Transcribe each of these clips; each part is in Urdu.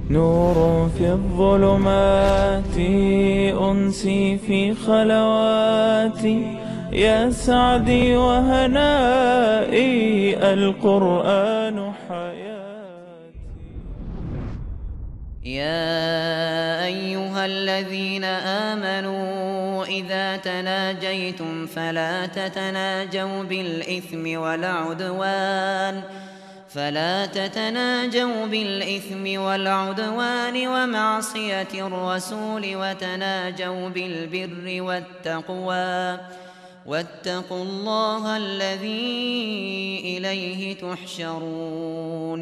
نور في الظلمات أنسي في خلواتي يا سعدي وهنائي القرآن حياتي. يا أيها الذين آمنوا إذا تناجيتم فلا تتناجوا بالإثم والعدوان ومعصية الرسول وتناجوا بالبر والتقوى واتقوا الله الذي إليه تحشرون।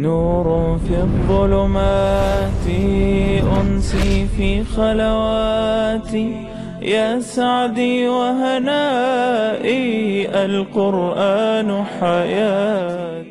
نور في الظلمات أنسي في خلواتي يا سعدي وهنائي القرآن حياتي.